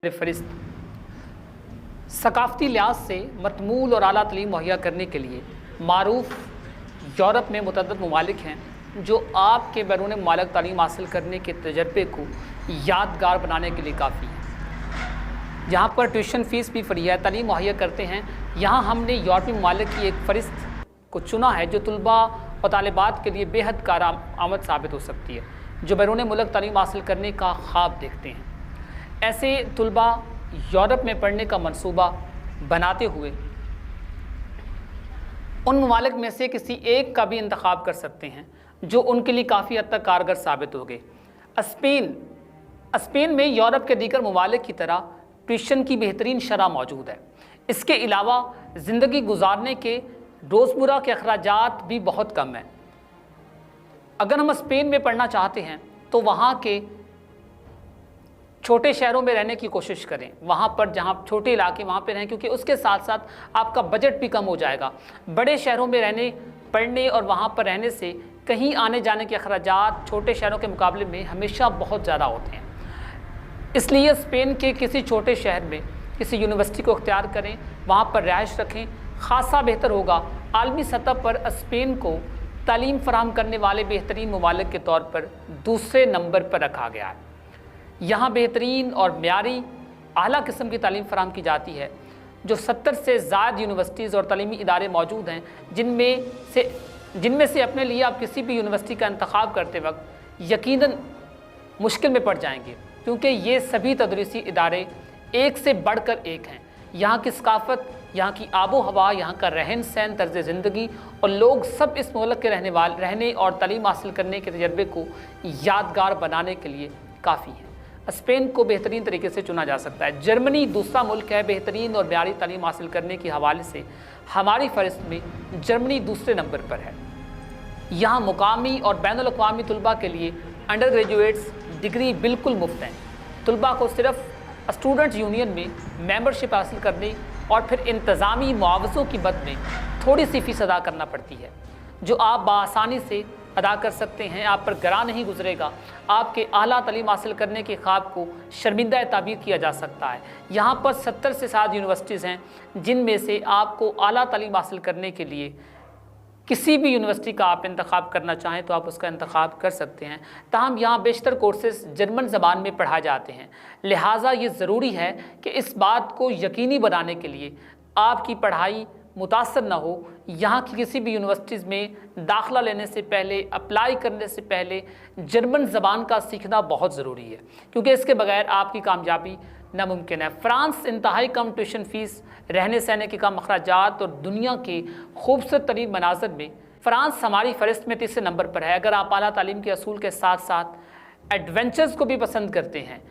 फ़रिस्त सकाफ़ती लिहाज से मतमूल और आला तलीम मुहैया करने के लिए मारूफ यूरोप में मुतअद्दिद ममालिक हैं जो आपके बैरून मुमालिक तालीम हासिल करने के तजर्बे को यादगार बनाने के लिए काफ़ी है। यहाँ पर ट्यूशन फ़ीस भी फ्री है, तालीम मुहैया करते हैं। यहाँ हमने यूरोपी ममालिक की एक फ़रिस्त को चुना है जो तलबा और तालिबात के लिए बेहद कारआमद साबित हो सकती है, जो बैरून मुल्क तालीम हासिल करने का ख्वाब देखते हैं। ऐसे तलबा यूरोप में पढ़ने का मंसूबा बनाते हुए उन ममालिक में से किसी एक का भी इंतखाब कर सकते हैं जो उनके लिए काफ़ी हद तक कारगर साबित हो गए। स्पेन में यूरोप के दीगर ममालिक की तरह ट्यूशन की बेहतरीन शरह मौजूद है। इसके अलावा ज़िंदगी गुजारने के रोज़मर्रा के अखराजात भी बहुत कम हैं। अगर हम स्पेन में पढ़ना चाहते हैं तो वहाँ के छोटे शहरों में रहने की कोशिश करें, वहाँ पर जहाँ छोटे इलाके वहाँ पे रहें, क्योंकि उसके साथ साथ आपका बजट भी कम हो जाएगा। बड़े शहरों में रहने पढ़ने और वहाँ पर रहने से कहीं आने जाने के अखराजात छोटे शहरों के मुकाबले में हमेशा बहुत ज़्यादा होते हैं। इसलिए स्पेन के किसी छोटे शहर में किसी यूनिवर्सिटी को इख्तियार करें, वहाँ पर रिहाइश रखें, ख़ासा बेहतर होगा। आलमी सतह पर स्पेन को तालीम फराहम करने वाले बेहतरीन ममालिक के तौर पर दूसरे नंबर पर रखा गया है। यहाँ बेहतरीन और म्यारी आला किस्म की तालीम फराहम की जाती है। जो 70 से ज़्यादा यूनिवर्सिटीज़ और तालीमी इदारे मौजूद हैं, जिनमें से अपने लिए आप किसी भी यूनिवर्सिटी का इंतखाब करते वक्त यकीनन मुश्किल में पड़ जाएंगे, क्योंकि ये सभी तदरीसी इदारे एक से बढ़कर एक हैं। यहाँ की सकाफ़त, यहाँ की आबो हवा, यहाँ का रहन सहन, तर्ज ज़िंदगी और लोग सब इस मुल्क के रहने और तालीम हासिल करने के तजर्बे को यादगार बनाने के लिए काफ़ी है। स्पेन को बेहतरीन तरीके से चुना जा सकता है। जर्मनी दूसरा मुल्क है बेहतरीन और म्यारी तालीम हासिल करने के हवाले से हमारी फ़हरिस्त में जर्मनी दूसरे नंबर पर है। यहाँ मुकामी और बैनुल अक़वामी तलबा के लिए अंडर ग्रेजुएट्स डिग्री बिल्कुल मुफ्त हैं। तलबा को सिर्फ स्टूडेंट्स यूनियन में मेंबरशिप हासिल करने और फिर इंतज़ामी मुआवज़ों की मद में थोड़ी सी फ़ीस अदा करना पड़ती है, जो आप बआसानी से अदा कर सकते हैं। आप पर गरा नहीं गुजरेगा। आपके आला तालीम हासिल करने के ख्वाब को शर्मिंदा ताबीर किया जा सकता है। यहाँ पर 70 से ज़्यादा यूनिवर्सिटीज़ हैं, जिनमें से आपको आला तालीम हासिल करने के लिए किसी भी यूनिवर्सिटी का आप इंतखाब करना चाहें तो आप उसका इंतखाब कर सकते हैं। ताहम यहाँ बेशतर कोर्सेज़ जर्मन ज़बान में पढ़ाए जाते हैं, लिहाजा ये ज़रूरी है कि इस बात को यकीनी बनाने के लिए आपकी पढ़ाई मुतासर न हो। यहाँ की किसी भी यूनिवर्सिटीज़ में दाखिला लेने से पहले, अप्लाई करने से पहले जर्मन ज़बान का सीखना बहुत ज़रूरी है, क्योंकि इसके बगैर आपकी कामयाबी नामुमकिन है। फ़्रांस इंतहाई कम ट्यूशन फ़ीस, रहने सहने के कम अखराजात और दुनिया के खूबसूरत तरीन मनाज़र में फ़्रांस हमारी फ़हरिस्त में तीसरे नंबर पर है। अगर आप आला तालीम के असूल के साथ साथ एडवेंचर्स को भी पसंद करते हैं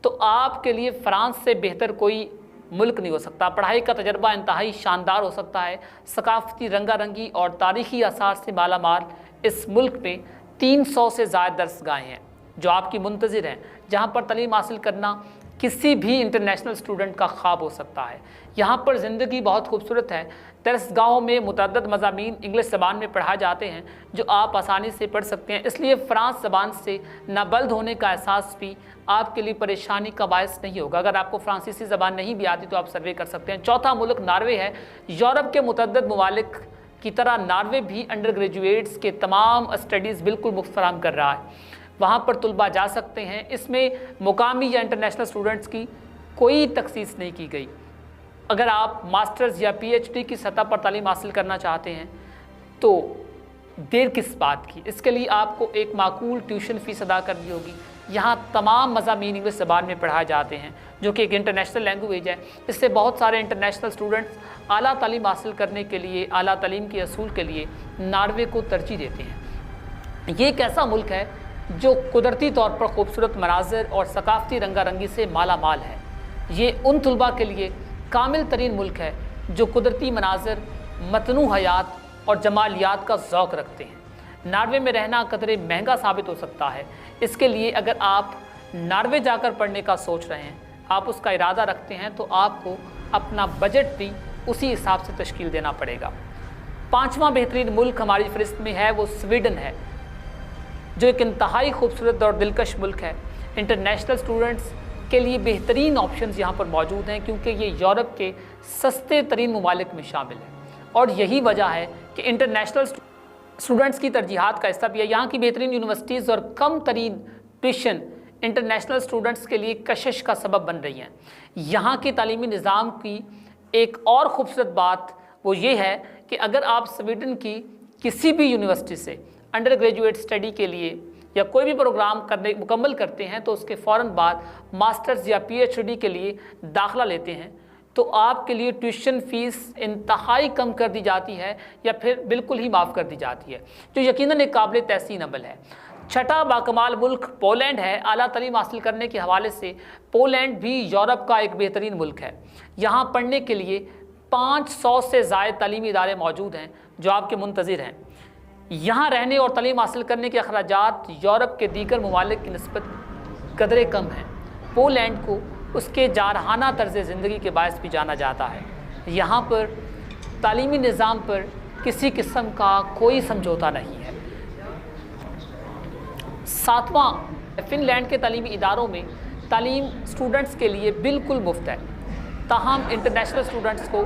तो आपके लिए फ़्रांस से बेहतर कोई मुल्क नहीं हो सकता। पढ़ाई का तजर्बा इंतहाई शानदार हो सकता है। सकाफ़ती रंगारंगी और तारीख़ी आसार से मालामाल इस मुल्क में 300 से ज़्यादा दरसगाहें हैं जो आपकी मुंतज़िर हैं, जहाँ पर तालीम हासिल करना किसी भी इंटरनेशनल स्टूडेंट का ख्वाब हो सकता है। यहाँ पर ज़िंदगी बहुत खूबसूरत है। दरसगाहों में मुतअद्दिद मज़ामीन इंग्लिश ज़बान में पढ़ाए जाते हैं जो आप आसानी से पढ़ सकते हैं। इसलिए फ़्रांस ज़बान से नाबल्द होने का एहसास भी आपके लिए परेशानी का बायस नहीं होगा। अगर आपको फ़्रांसीसी ज़बान नहीं भी आती तो आप सर्वे कर सकते हैं। चौथा मुल्क नार्वे है। यूरोप के मुतअद्दिद ममालिक की तरह नार्वे भी अंडर ग्रेजुएट्स के तमाम स्टडीज़ बिल्कुल मुफ्त फराहम कर रहा है। वहाँ पर तलबा जा सकते हैं। इसमें मुकामी या इंटरनेशनल स्टूडेंट्स की कोई तखसीस नहीं की गई। अगर आप मास्टर्स या PhD की सतह पर तालीम हासिल करना चाहते हैं तो देर किस बात की, इसके लिए आपको एक माकूल ट्यूशन फ़ीस अदा करनी होगी। यहाँ तमाम मज़ामीन इंग्लिश ज़बान में पढ़ाए जाते हैं, जो कि एक इंटरनेशनल लैंग्वेज है। इससे बहुत सारे इंटरनेशनल स्टूडेंट्स आला तालीम हासिल करने के लिए, आला तालीम के असूल के लिए नार्वे को तरजीह देते हैं। ये एक ऐसा मुल्क है जो कुदरती तौर पर खूबसूरत मनाज़र और सकाफ़ती रंगारंगी से माला माल है। ये उन तलबा के लिए कामिल तरीन मुल्क है जो कुदरती मनाज़र, मतनू हयात और जमालियात का ज़ौक़ रखते हैं। नार्वे में रहना कदरे महंगा साबित हो सकता है। इसके लिए अगर आप नार्वे जाकर पढ़ने का सोच रहे हैं, आप उसका इरादा रखते हैं, तो आपको अपना बजट भी उसी हिसाब से तश्कील देना पड़ेगा। पाँचवा बेहतरीन मुल्क हमारी फ़हरिस्त में है वो स्वीडन है, जो एक इंतहाई खूबसूरत और दिलकश मुल्क है। इंटरनेशनल स्टूडेंट्स के लिए बेहतरीन ऑप्शंस यहाँ पर मौजूद हैं, क्योंकि ये यूरोप के सस्ते तरीन ममालिक में शामिल है। और यही वजह है कि इंटरनेशनल स्टूडेंट्स की तरजीहात का हिस्सा भी है। यहाँ की बेहतरीन यूनिवर्सिटीज़ और कम तरीन ट्यूशन इंटरनेशनल स्टूडेंट्स के लिए कशिश का सबब बन रही हैं। यहाँ के तालीमी निज़ाम की एक और ख़ूबसूरत बात वो ये है कि अगर आप स्वीडन की किसी भी यूनिवर्सिटी से अंडर ग्रेजुएट स्टडी के लिए या कोई भी प्रोग्राम मुकम्मल करते हैं तो उसके फ़ौरन बाद मास्टर्स या पीएचडी के लिए दाखिला लेते हैं, तो आपके लिए ट्यूशन फ़ीस इंतहाई कम कर दी जाती है या फिर बिल्कुल ही माफ़ कर दी जाती है, जो यकीनन एक काबिल तहसीन अमल है। छठा बाकमाल मुल्क पोलैंड है। आला तालीम हासिल करने के हवाले से पोलैंड भी यूरोप का एक बेहतरीन मुल्क है। यहाँ पढ़ने के लिए 500 से ज़ायद तालीमी इदारे मौजूद हैं जो आपके मुंतज़िर हैं। यहाँ रहने और तालीम हासिल करने के अखराजात यूरोप के दीगर ममालिक की निस्बत कदरे कम हैं। पोलैंड को उसके जारहाना तर्ज़ ज़िंदगी के बायस भी जाना जाता है। यहाँ पर तालीमी निज़ाम पर किसी किस्म का कोई समझौता नहीं है। सातवां, फ़िनलैंड के तालीमी इदारों में तालीम स्टूडेंट्स के लिए बिल्कुल मुफ्त है, ताहम इंटरनेशनल स्टूडेंट्स को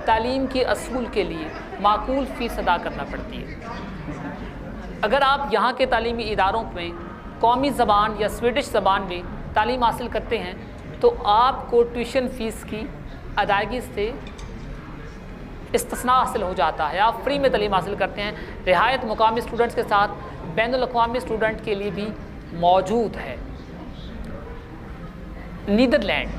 तालीम के असूल के लिए माकूल फ़ीस अदा करना पड़ती है। अगर आप यहाँ के तालीमी इदारों में कौमी ज़बान या स्वीडिश ज़बान में तालीम हासिल करते हैं तो आपको ट्यूशन फ़ीस की अदायगी से इस्तिस्ना हासिल हो जाता है। आप फ्री में तालीम हासिल करते हैं। रियायत मुकामी स्टूडेंट्स के साथ बैनुल-अक़वामी स्टूडेंट के लिए भी मौजूद है। नीदरलैंड,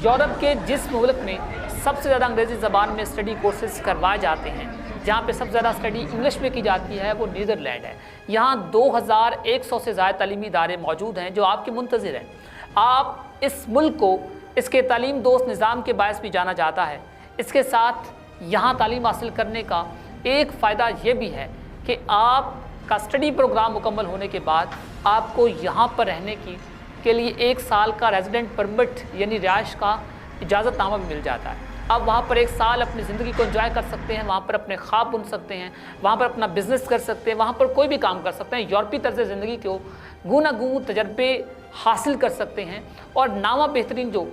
यूरोप के जिस मुल्क में सबसे ज़्यादा अंग्रेज़ी ज़बान में स्टडी कोर्सेज करवाए जाते हैं, जहाँ पे सबसे ज़्यादा स्टडी इंग्लिश में की जाती है, वो नीदरलैंड है। यहाँ 2100 से ज़्यादा तालीमी इदारे मौजूद हैं जो आपके मुंतज़िर हैं। आप इस मुल्क को इसके तालीम दोस्त निज़ाम के बायस भी जाना जाता है। इसके साथ यहाँ तालीम हासिल करने का एक फ़ायदा ये भी है कि आपका स्टडी प्रोग्राम मुकम्मल होने के बाद आपको यहाँ पर रहने के लिए 1 साल का रेजिडेंट परमिट यानी रिहाइश का इजाज़तनामा भी मिल जाता है। आप वहाँ पर 1 साल अपनी ज़िंदगी को एंजॉय कर सकते हैं, वहाँ पर अपने ख्वाब बुन सकते हैं, वहाँ पर अपना बिज़नेस कर सकते हैं, वहाँ पर कोई भी काम कर सकते हैं। यूरोपी तर्ज़ ज़िंदगी को गूना-गूं तजर्बे हासिल कर सकते हैं। और नामा बेहतरीन जो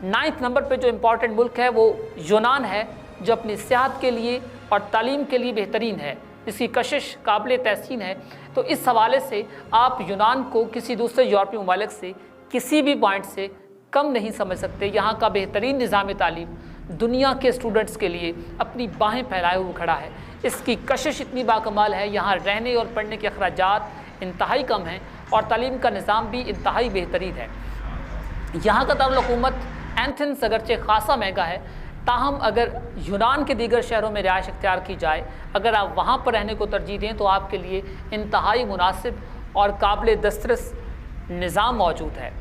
9th नंबर पे जो इम्पॉर्टेंट मुल्क है वो यूनान है, जो अपनी सेहत के लिए और तालीम के लिए बेहतरीन है, इसकी कशिश काबिल तहसीन है। तो इस हवाले से आप यूनान को किसी दूसरे यूरोपीय ममालिक से किसी भी पॉइंट से कम नहीं समझ सकते। यहाँ का बेहतरीन निज़ाम तालीम दुनिया के स्टूडेंट्स के लिए अपनी बाहें फैलाए हुए खड़ा है। इसकी कशिश इतनी बाकमाल है, यहाँ रहने और पढ़ने के अखराजात इंतहाई कम हैं और तालीम का निज़ाम भी इंतहाई बेहतरीन है। यहाँ का दारुल हुकूमत एथेंस अगरचे खासा महंगा है, ताहम अगर यूनान के दीगर शहरों में रिहाइश इख्तियार की जाए, अगर आप वहाँ पर रहने को तरजीह दें तो आपके लिए इंतहाई मुनासिब और काबिल दस्तरस निज़ाम मौजूद है।